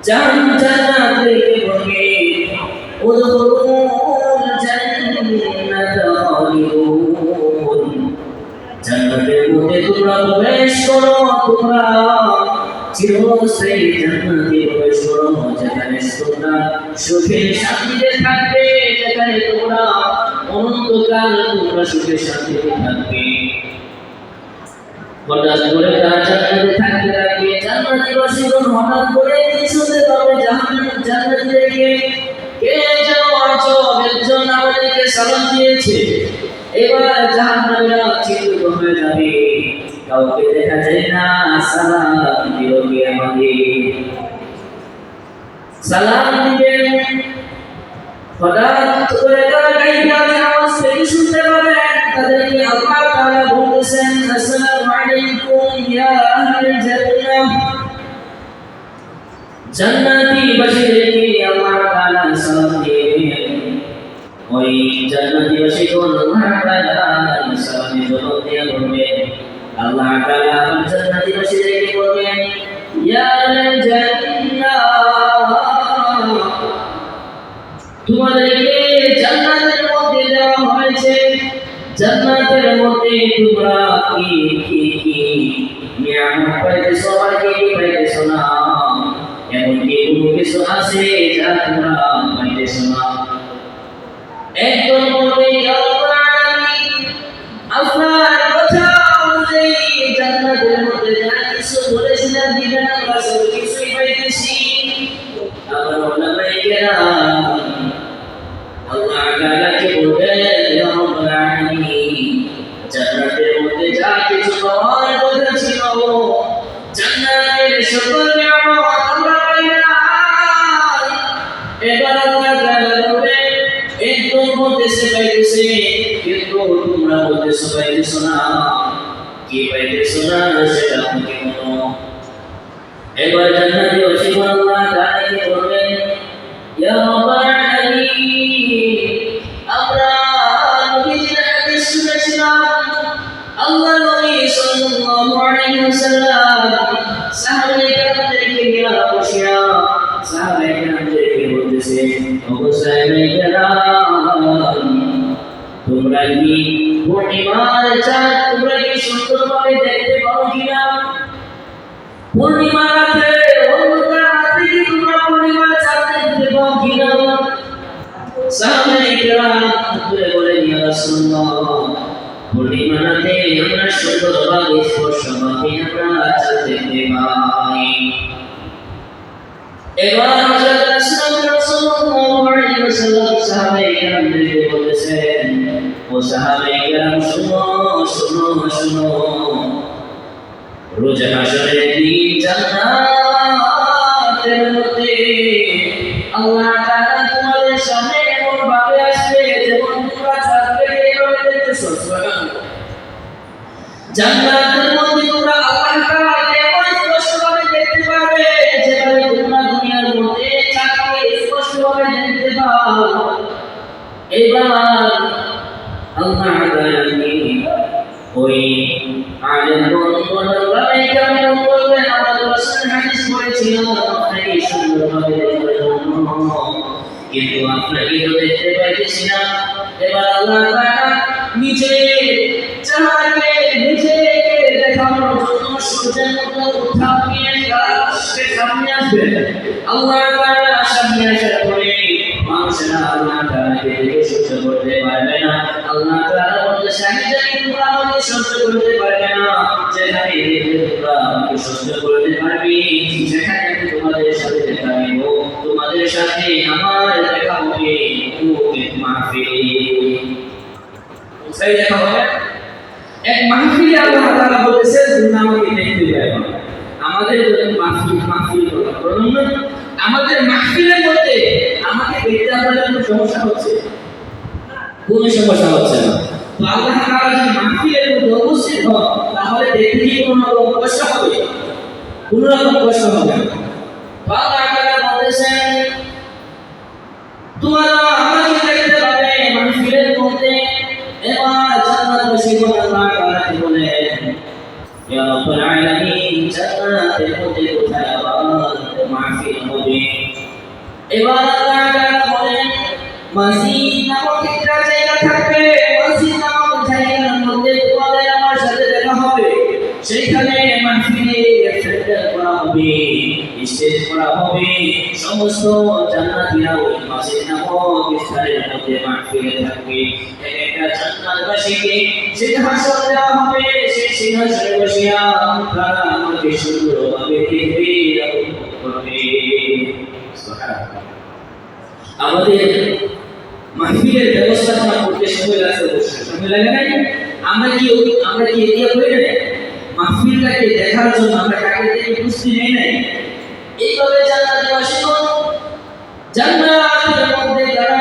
জান্নাত থেকে বলবে উদখুলুল জান্নাতা খালিদুন, জান্নাতের মধ্যে তোমরা প্রবেশ করো, তোমরা চিরস্থায়ী জান্নাতে প্রবেশ করো, যেখানে তোমরা সুখে শান্তিতে থাকবে, যেখানে তোমরা অনন্তকাল তোমরা সুখে শান্তিতে থাকবে। হঠাৎ করে তারা জান্নাতে থাকতে থাকে, জান্নাতি বাসীগণ হঠাৎ করে শুনতে পাবে জান্নাতি থেকে কে যেন আজব একজন আমাদেরকে সালাম দিয়েছে। এবার জাহান্নামীরা চিন্তিত হয়ে যাবে, কাউকে দেখা যায় না, সালাম দিল কে আমাদের, সালাম দিবেন। হঠাৎ করে তারা গাইবানের আওয়াজ থেকে শুনতে পাবেন, তাদেরকে আল্লাহ তাআলা বলতেছেন, আসসালামু আলাইকুম ইয়া আহলাল জান্নাহ। জান্নাতি বাসীদেরকে আল্লাহ তাআলা সালাম দিবেন। ওই জান্নাতি বাসীগণ আল্লাহ তাআলা সালামে জবাব দিয়ে বলবেন, আল্লাহ তাআলা জান্নাতি বাসীদেরকে বলবেন, ইয়া আহলাল জান্নাহ, তোমাদেরকে জান্নাতের মধ্যে দেওয়া হয়েছে, জান্নাতের মধ্যে তোমরা কি নিয়ামত পাইতেছো, আর কি পাইতেছো না, এমন কি কোনো কিছু আছে যা তোমরা পাইতেছো না। একদম বলবে, ইয়া রাব্বুল আলামিন, আপনার কথা অনুযায়ী জান্নাতের মধ্যে যা কিছু বলেছিলেন দিবেন, আমরা সব কিছুই পাইতেছি। আমার ওলামায়ে কেরাম আল্লাহ তাআলাকে বলবেন, ইয়া রাব্বুল আলামিন, জান্নাতের মধ্যে যা কিছু পাওয়ার কথা ছিল, জান্নাতের সকল নিয়ামত আমরা পাই নাই। এবার আল্লাহ তাআলা বলবেন, একদম বলতেছে পাইতেছে, কিন্তু তোমরা বলতেছো পাইতেছো না, কি পাইতেছো না সেটা আমাকে বলো। এবার জান্নাতি বাসীগণ আল্লাহ তাআলাকে বলবেন, ইয়া রাব্বুল আলামিন, আমরা নবীজির হাদিস শুনেছিলাম, আল্লাহ নবী সাল্লাল্লাহু আলাইহি ওয়াসাল্লাম সাহাবায়ে কেরামদেরকে নিয়ে বসিয়া সাহাবায়ে কেরামদেরকে বলতেছে, ওগো সাহাবায়ে কেরাম, তোমরা কি পূর্ণিমার চাঁদ তোমরা কি সুন্দরভাবে দেখতে পাও কিনা? পূর্ণিমা রাতে অন্ধকার রাতে কি তোমরা পূর্ণিমার চাঁদ দেখতে পাও কিনা? সাহাবায়ে কেরাম বলেন, ইয়া রাসূলুল্লাহ, পূর্ণিমা রাতে আমরা সুন্দরভাবে স্পষ্টভাবে আমরা চাঁদ দেখতে পাই। এবার হযরত রাসূলুল্লাহ সাল্লাল্লাহু আলাইহি ওয়াসাল্লাম সাহাবায়ে কেরামদেরকে বলেছেন, ও সাহাবায়ে কেরাম, শুনো শুনো শুনো, রোজ হাশরের দিন জান্নাতের মধ্যে আল্লাহ তাআলা তোমাদের সামনে এমন ভাবে আসবে যেমন তোমরা চাঁদকে এইভাবে দেখতেছো। সুবহানাল্লাহ। জান্নাতের মধ্যে তোমরা আল্লাহ তাআলাকে এমন স্পষ্টভাবে দেখতে পাবে যেভাবে তোমরা দুনিয়ার মধ্যে চাঁদকে স্পষ্টভাবে দেখতে পাও। এবার আল্লাহ তাআলা ওই আলেমগণ বলবেন, কেমন বলবেন, আমরা তো রাসূলের হাদিস পড়েছিলাম আপনাকে সুন্দরভাবে দেখার জন্য, কিন্তু আপনাকে তো দেখতে পাইতেছি না। এবার আল্লাহ তাআলা নিচে চাঁদকে নিজেকে দেখানোর জন্য সূর্যের মতো উত্থাপ নিয়ে সে সামনে আসবে। আল্লাহ তাআলা সামনে আসার পরে মানুষেরা আল্লাহ তাআলাকে দেখে সহ্য করতে পারবে না। আল্লাহ তাআলা বলতে চাইছেন, তোমরা আমাকে সহ্য করতে পারবে না, যেখানে তোমরা আমাকে সহ্য করতে পারবে, যেখানে আমি তোমাদের সাথে দেখা নেব, তোমাদের সাথে আমার দেখা হবে এক মাহফিলে। সেই দেখা হবে এক মাহফিলে। আল্লাহ তাআলা বলেছে, তোমরা আমাকে দেখতে পাবে। আমাদের মাহফিল করলাম না, আমাদের মাহফিলের মধ্যে আমাকে দেখতে আপনাদের কোনো সমস্যা হচ্ছে? কোনো সমস্যা হচ্ছে না। তো আল্লাহ তাআলা যদি মাহফিলের মধ্যে উপস্থিত হন, তাহলে দেখতে কি কোনো রকম কষ্ট হবে? কোনো রকম কষ্ট হবে না। আল্লাহ তাআলা বলেছেন, তোমরা আমাকে দেখতে পাবে মাহফিলের মধ্যে। এবার জান্নাতবাসীগণ আল্লাহ তাআলাকে বলেন, ইয়া রাব্বুল আলামিন, জান্নাতের মধ্যে কোথায় আবার মাহফিল হবে। এবার আল্লাহ তাআলা বলেন মসজিদ নামক একটা জায়গা থাকবে, মসজিদ নামক জায়গার মধ্যে তোমাদের আমার সাথে দেখা হবে। সেখানে মাহফিলে সেন্টার করা হবে, স্টেজ করা হবে। সমস্ত জান্নাতীরা ওই মসজিদ নামক স্থানের মধ্যে মাহফিলে থাকবে। একটা জান্নাতবাসীকে সিংহাসন দেওয়া হবে, সেই সিংহাসনে বসিয়া তারা আমাকে সুন্দরভাবে দেখবে এবং করবে। সুবহানাল্লাহ। আমাদের মাহফিলের ব্যবস্থাপনা করতে সময় লাগে, অবশ্যই সময় লাগে না? আমরা কি এগিয়ে করি না? মাহফিলটাকে দেখার জন্য আমরা কাকে দিয়ে উপস্থিত নেই নাই? এইভাবে জান্নাতবাসীগণ জান্নাতের মধ্যে যারা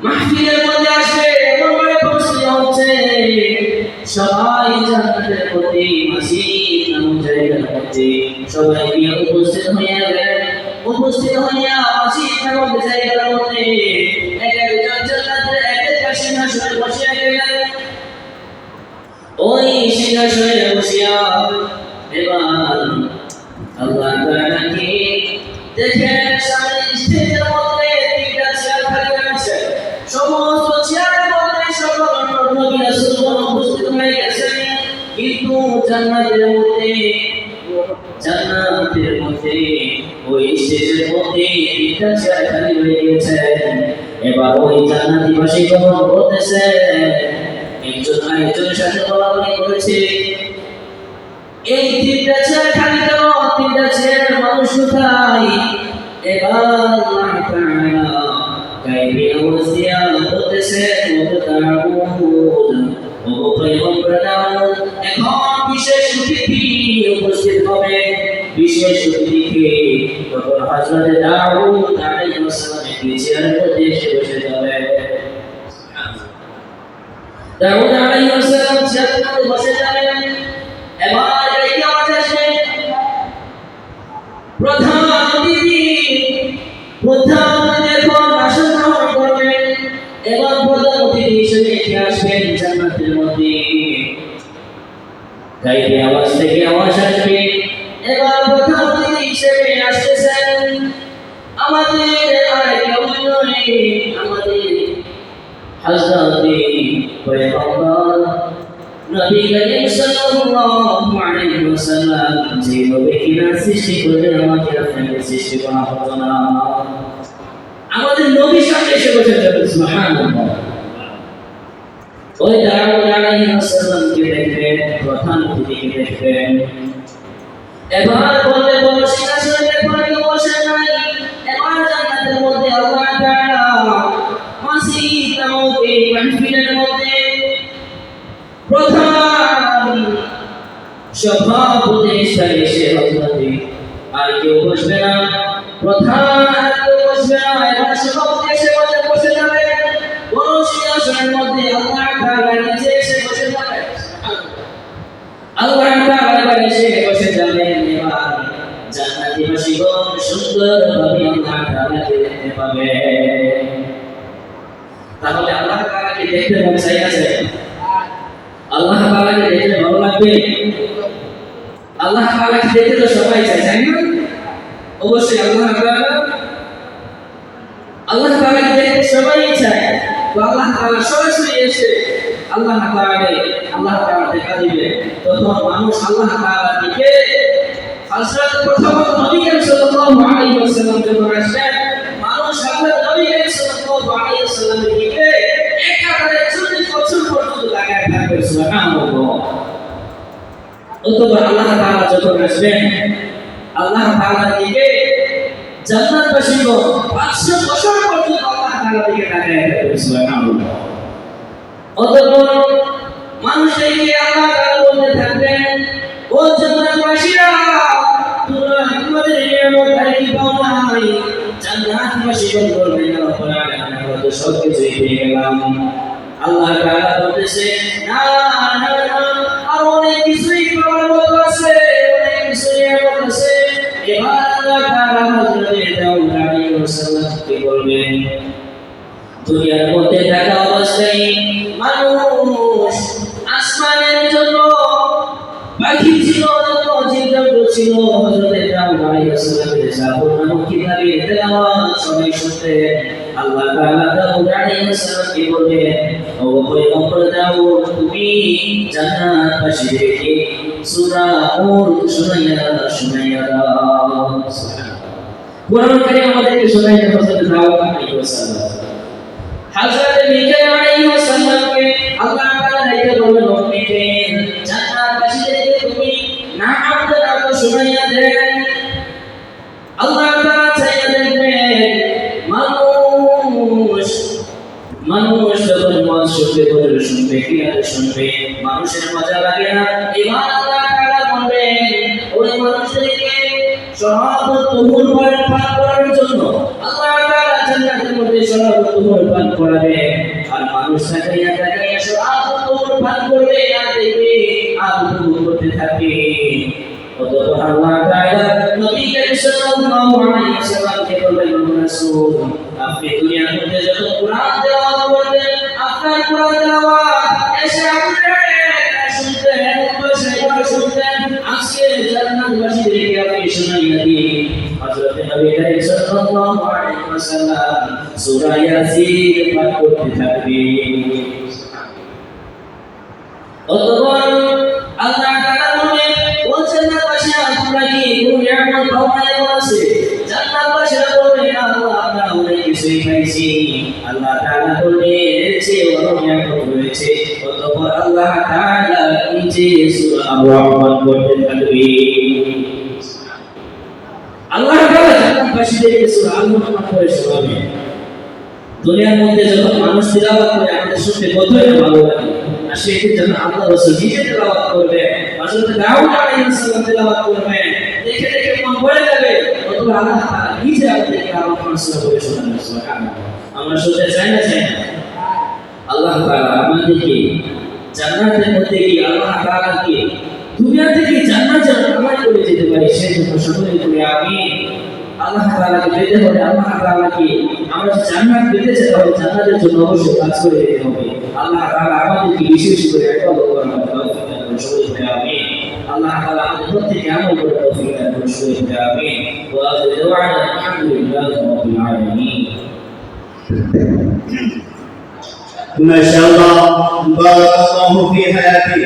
মাহফিলের মধ্যে আসবে এমনভাবে প্রস্তুতি হচ্ছে, সবাই জান্নাতের মধ্যে মসজিদ নামক জায়গার মধ্যে সবাই গিয়ে উপস্থিত হইয়া গেলেন। উপস্থিত হইয়া মসজিদ নামক জায়গার মধ্যে এক একজন জান্নাতের এক একটা সিংহাসনে বসিয়া গেলেন। ওই সিংহাসনে বসিয়া এবার আল্লাহ তাআলাকে দেখেন সামনে স্টেজের মধ্যে তিনটা চেয়ার খালি আছে। সমস্ত চেয়ারের মধ্যে সকল নবী রাসূলগণ উপস্থিত হয়ে গেছেন, কিন্তু জান্নাতের মধ্যে ওই স্টেজের মধ্যে তিনটা চেয়ার খালি হয়ে গেছে। এবার ওই জান্নাতীবাসীগণ বলতেছে, একজন আরেকজনের সাথে বলাবলি করেছে, এই তিনটা চেয়ার খালি কেন? তিনটা চেয়ার মানুষ কোথায়? এবার আল্লাহ তাআলা গায়বী আওয়াজ দিয়া বলতেছে, এখন বিশেষ অতিথি উপস্থিত হবে। বিশেষ অতিথিকে তখন হযরত দাউদ আলাইহিস সালাম এই চেয়ারের মধ্যে এসে বসে যাবে। দাউদ আলাইহিস সালাম চেয়ারের মধ্যে বসে যাবেন। এবার এই আওয়াজ আসবে, প্রধান অতিথি এখন আসন গ্রহণ করবেন এবং প্রধান অতিথি হিসেবে কে আসবেন? জান্নাতের মধ্যে গায়বী আওয়াজ থেকে আওয়াজ আসবে। এবার প্রধান অতিথি হিসেবে আসতেছেন আমাদের আর কেউ নয়, আমাদের হযরত পয়গম্বর নবী করিম সাল্লাল্লাহু আলাইহি ওয়াসাল্লাম, যেভাবে কিনা সৃষ্টি করে আমাদের আপনাকে সৃষ্টি করা হতো না, আমাদের নবীর সামনে এসে বসে যাবেন। সুবহানাল্লাহ। ওই দাউদ আলাইহিস সালামকে দেখবেন, প্রধান অতিথিকে দেখবেন। এবার বলতে বলো সিংহাসনে পরে বসে নাই। এবার জান্নাতের মধ্যে আল্লাহ তাআলা মসজিদ নামক এই মাহফিলের মধ্যে প্রধান সভাপতি হিসেবে এসে হযরত আর কেউ বসবে না, প্রধান আর কেউ বসবে না। এবার সভাপতি এসে বসে যাবে। বড় সিংহাসনের মধ্যে আল্লাহ তাআলা নিজে এসে বসে যাবে। আল্লাহ তাআলা এসে বসে যাবেন। এবার জান্নাতীবাসীগণ সুন্দরভাবে আল্লাহ তাআলাকে দেখতে পাবে। তাহলে আল্লাহ তাআলাকে দেখতে মন চাইছে? আল্লাহ তাআলাকে দেখতে ভালো লাগবে? আল্লাহ তাআলাকে দেখতে তো সবাই চায়, তাই না? অবশ্যই আল্লাহ তাআলাকে দেখতে সবাই চায়। তো আল্লাহ তাআলা সরাসরি এসে আল্লাহ তাআলা দেখা দিবে। তখন মানুষ আল্লাহ তাআলার দিকে হযরত প্রথম নবী সাল্লাল্লাহু আলাইহি ওয়াসাল্লাম যখন আসেন, মানুষ হযরত নবী সাল্লাল্লাহু আলাইহি ওয়াসাল্লামের দিকে একেবারে 40 বছর পর্যন্ত লাগায় থাকবে। সুবহানাল্লাহ। অতঃপর আল্লাহ তাআলা যখন আসবেন, আল্লাহ তাআলার দিকে জান্নাতবাসীগণ 500 বছর পর্যন্ত আল্লাহ তাআলার দিকে তাকায় থাকবে। সুবহানাল্লাহ। অতঃপর মানুষ দেখে আল্লাহ তাআলা বলতে থাকবেন, ও জান্নাতবাসীরা, তোমরা তোমাদের নিয়ামত আর কি পাও নাই? জান্নাতবাসীগণ বলবেন, ইয়া রাব্বুল আলামিন, আমরা তো সব কিছুই পেয়ে গেলাম। আল্লাহ তাআলা বলতেছে, না না না, আর অনেক কিছুই পাওয়ার মতো আছে, অনেক কিছুই নিয়ামত আছে। এবার আল্লাহ তাআলা হযরত দাউদ আলাইহিস সালামকে বলবেন, দুনিয়ার মধ্যে থাকা অবস্থায় মানুষ আসমানের জন্য পাখি ছিল, জীবজন্তু ছিল হযরত দাউদ আলাইহিস সালামের জাবুর নামক কিতাবের তেলাওয়াত সবাই শুনতেন। আল্লাহ তাআলা দাউদ আলাইহিস সালামকে বললেন, ও পয়গম্বর দাউদ, তুমি জান্নাতবাসীদেরকে সূরা নূর শুনাইয়া দাও। কোরআন কারীম আমাদেরকে শোনাইতে হযরত দাউদ আলাইহিস সালাম হযরত মিকাইল আলাইহিস সালামকে আল্লাহ তাআলা দায়িত্ব বললেন, ও মিকাইল, জান্নাতবাসীদেরকে তুমি নামটা শুনাইয়া দেন। আল্লাহ তাআলা চাইয়া দেখবেন মানুষ যখন ওয়াজ শুনবে, বলে শুনবে, কিভাবে শুনবে, মানুষের মজা লাগে না। এবার আল্লাহ তাআলা বলবেন, ওই মানুষদেরকে শরাবতুল পান করার জন্য আল্লাহ তাআলা জান্নাতের মধ্যে শরাবতুল পান করাবেন। আর মানুষ তাকাইয়া তাকাইয়া শরাবতুল পান করবে আর দেখবে আর উপভোগ করতে থাকবে। অতঃপর আল্লাহ তাআলা নবী করিম সাল্লাল্লাহু আলাইহি ওয়াসাল্লামকে বললেন, রাসূল, আপনি দুনিয়ার মধ্যে যত কুরআন তেলাওয়াত করতেন, আপনার কুরআন তেলাওয়াত এসে শুনতেন, আজকে জান্নাতবাসীদেরকে আপনি শুনাইয়া দিন। হযরত নবী করিম সাল্লাল্লাহু আলাইহি ওয়াসাল্লাম সূরা ইয়াসিন পাঠ করতে থাকবেন। অতঃপর আল্লাহ তাআলা বলেন, ও জান্নাতবাসীরা, তোমরা কি কোন নিয়ামত পাও না? আছে জান্নাতবাসীরা বলবে, আল্লাহ, আমরা অনেক কিছুই পাইছি। আল্লাহ তাআলা বললেন, এর চেয়ে বড় নিয়ামত রয়েছে। অতঃপর আল্লাহ তাআলা নিজে সূরা আর-রহমান পড়তে থাকবেন। আল্লাহ তাআলা জান্নাতবাসীদেরকে সূরা আর-রহমান পড়ে শোনাবেন। দুনিয়ার মধ্যে যখন মানুষ তিলাওয়াত করে আমাদের শুনতে কতই না ভালো লাগে, আর সেটি যখন আল্লাহ রাসূল নিজে তিলাওয়াত করবে, হযরত দাউদ আলাইহিস সালাম তিলাওয়াত করবেন, দেখে দেখে মন ভরে যাবে। অথবা আল্লাহ তাআলা নিজে আমাদেরকে আর-রহমান সূরা পড়ে শোনাবেন। সুবহানাল্লাহ। আমরা শুনতে চাই না? চাই না? আল্লাহ তাআলা আমাদেরকে জান্নাতের মধ্যে কি আল্লাহ তাআলাকে দুনিয়া থেকে জান্নাত যেন কামাই করে যেতে পারি, সেজন্য সকলে বলি আমিন। আল্লাহ তাআলাকে পেতে হলে, আল্লাহ তাআলাকে আমরা জান্নাত পেতে চাই, তাহলে জান্নাতের জন্য অবশ্যই কাজ করে যেতে হবে। আল্লাহ তাআলা আমাদেরকে বিশেষ করে ইবাদত করার তৌফিক দান করুন। সকলে বলি আমিন। আল্লাহ তাআলা আমাদের প্রত্যেককে আমল করার তৌফিক দান করুন। সকলে বলি আমিন। ওয়া আখিরু দাওয়ানা আলহামদুলিল্লাহি রাব্বিল আলামিন। মাশাআল্লাহ, বারাকাল্লাহু ফি হায়াতি।